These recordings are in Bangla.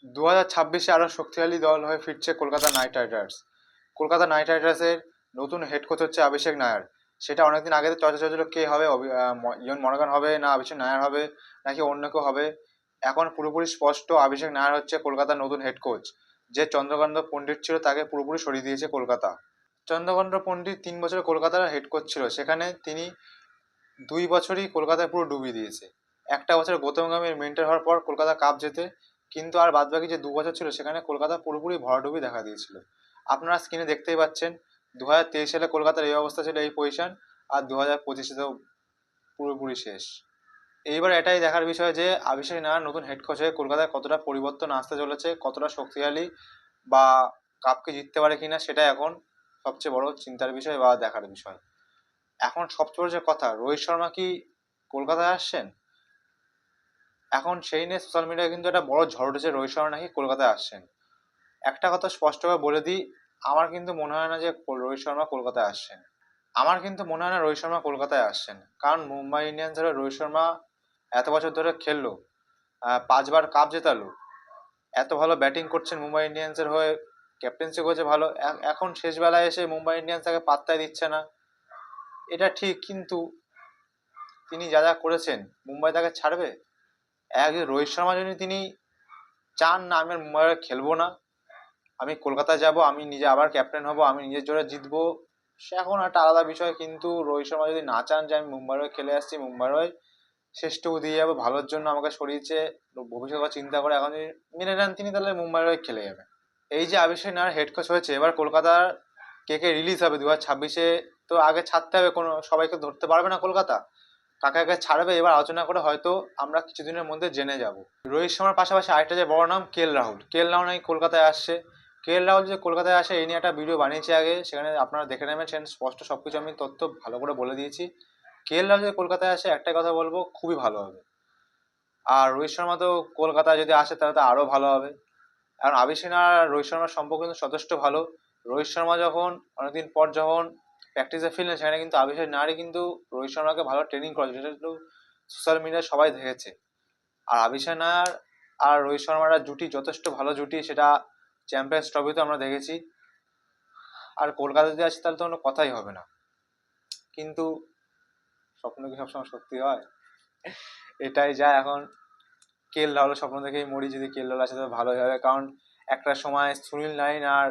2026-এ আরো শক্তিশালী দল হয়ে ফিরছে Kolkata Knight Riders. Kolkata Knight রাইডার্সের নতুন হেড কোচ হচ্ছে অভিষেক নায়ার। সেটা অনেকদিন আগে তো চর্চা চলছিল কে হবে, ইয়ন মর্গান হবে না অভিষেক নায়ার হবে নাকি অন্য কেউ হবে। এখন পুরোপুরি স্পষ্ট অভিষেক নায়ার হচ্ছে কলকাতার নতুন হেড কোচ। যে চন্দ্রকান্ত পণ্ডিত ছিল তাকে পুরোপুরি সরিয়ে দিয়েছে কলকাতা। চন্দ্রকান্ত পণ্ডিত 3 বছর কলকাতার হেড কোচ ছিল, সেখানে তিনি 2 বছরই কলকাতায় পুরো ডুবিয়ে দিয়েছে। একটা বছর গৌতম গম্ভীর মেন্টর হওয়ার পর কলকাতা কাপ জেতে, কিন্তু আর বাদবাকি যে 2 বছর ছিল সেখানে কলকাতা পুরোপুরি ভরাডুবি দেখা দিয়েছিল। আপনারা স্ক্রিনে দেখতেই পাচ্ছেন 2023 সালে কলকাতার এই অবস্থা ছিল, এই পজিশন, আর 2025-এ তো পুরোপুরি শেষ। এইবার এটাই দেখার বিষয় যে অভিষেক নায়ার নতুন হেড কোচ হয়ে কলকাতায় কতটা পরিবর্তন আসতে চলেছে, কতটা শক্তিশালী বা কাপকে জিততে পারে কিনা, সেটা এখন সবচেয়ে বড় চিন্তার বিষয় বা দেখার বিষয়। এখন সবচেয়ে বড় যে কথা, রোহিত শর্মা কি কলকাতায় আসছেন? এখন সেই নিয়ে সোশ্যাল মিডিয়ায় কিন্তু একটা বড় ঝড় উঠেছে, রোহিত শর্মা নাকি কলকাতায় আসছেন। একটা কথা স্পষ্টভাবে বলে দিই, আমার কিন্তু মনে হয় না যে রোহিত শর্মা কলকাতায় আসছেন। আমার কিন্তু মনে হয় না রোহিত শর্মা কলকাতায় আসছেন, কারণ মুম্বাই ইন্ডিয়ান্সের হয়ে রোহিত শর্মা এত বছর ধরে খেললো, 5বার কাপ জেতালো, এত ভালো ব্যাটিং করছেন মুম্বাই ইন্ডিয়ান্সের হয়ে, ক্যাপ্টেন্সি করেছে ভালো, এখন শেষ বেলায় এসে মুম্বাই ইন্ডিয়ান্স তাকে পাত্তাই দিচ্ছে না। এটা ঠিক, কিন্তু তিনি যা যা করেছেন মুম্বাই তাকে ছাড়বে? রোহিত শর্মা যদি তিনি চান না আমি আর মুম্বাইয়ে খেলবো না, আমি কলকাতায় যাব, আমি নিজে আবার ক্যাপ্টেন হব, আমি নিজের জোরে জিতবো, সে এখন একটা আলাদা বিষয়। কিন্তু রোহিত শর্মা যদি না চান যে আমি মুম্বাইয়ের হয়ে খেলে আসছি, মুম্বাইয়ের হয়ে শেষটুকু দিয়ে যাবো, ভালোর জন্য আমাকে সরিয়েছে, ভবিষ্যৎ কথা চিন্তা করে এখন যদি মেনে নেন তিনি, তাহলে মুম্বাইয়ের হয়ে খেলে যাবে। এই যে অভিষেক নায়ার হেড কোচ হয়েছে, এবার কলকাতার কে কে রিলিজ হবে 2026-এ, তো আগে ছাড়তে হবে, কোনো সবাইকে ধরতে পারবে না কলকাতা, কাকে কাকে ছাড়বে এবার আলোচনা করে হয়তো আমরা কিছুদিনের মধ্যে জেনে যাব। রোহিত শর্মার পাশাপাশি আরেকটা যে বড় নাম কে এল রাহুল নাকি কলকাতায় আসছে। কে এল রাহুল যে কলকাতায় আসে এই নিয়ে একটা ভিডিও বানিয়েছি আগে, সেখানে আপনারা দেখে নেবেন, সেখানে স্পষ্ট সবকিছু আমি তথ্য ভালো করে বলে দিয়েছি। কে এল রাহুল যদি কলকাতায় আসে একটাই কথা বলবো, খুবই ভালো হবে। আর রোহিত শর্মা তো কলকাতায় যদি আসে তাহলে তো আরো ভালো হবে, কারণ অভিষেক আর রোহিত শর্মার সম্পর্ক কিন্তু যথেষ্ট ভালো। রোহিত শর্মা যখন অনেকদিন পর যখন প্র্যাকটিসে ফিরলেন, সেখানে কিন্তু অভিষেক নায়ারই কিন্তু রোহিত শর্মাকে ভালো ট্রেনিং করেছে, যেটা একটু সোশ্যাল মিডিয়ায় সবাই দেখেছে। আর অভিষেক নায়ার আর রোহিত শর্মার জুটি যথেষ্ট ভালো জুটি, সেটা চ্যাম্পিয়ন্স ট্রফিতে আমরা দেখেছি। আর কলকাতা যদি আসে তাহলে তো কোনো কথাই হবে না। কিন্তু স্বপ্ন কি সবসময় সত্যি হয়? এটাই যা এখন। কে এল রাহুলের স্বপ্ন দেখেই মরি, যদি কে এল রাহুল আসে তাহলে ভালোই হবে, কারণ একটা সময় সুনীল নারিন আর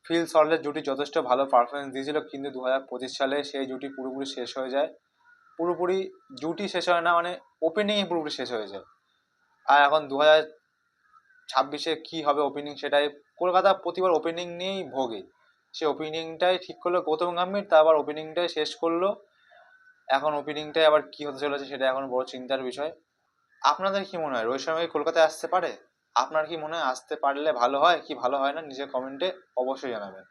ফিল সল্টের জুটি যথেষ্ট ভালো পারফরমেন্স দিয়েছিল, কিন্তু 2025 সালে সেই জুটি পুরোপুরি শেষ হয়ে যায়। পুরোপুরি জুটি শেষ হয় না, মানে ওপেনিংই পুরোপুরি শেষ হয়ে যায়। আর এখন 2026-এ কি হবে ওপেনিং, সেটাই কলকাতা প্রতিবার ওপেনিং নিয়েই ভোগে। সে ওপেনিংটাই ঠিক করলো গৌতম গম্ভীর, তা আবার ওপেনিংটাই শেষ করলো। এখন ওপেনিংটাই আবার কি হতে চলেছে সেটা এখন বড় চিন্তার বিষয়। আপনাদের কি মনে হয় রোহিত শর্মা কি কলকাতায় আসতে পারে? আপনার কি মনে হয় আসতে পারলে ভালো হয় কি ভালো হয় না, নিজের কমেন্টে অবশ্যই জানাবেন।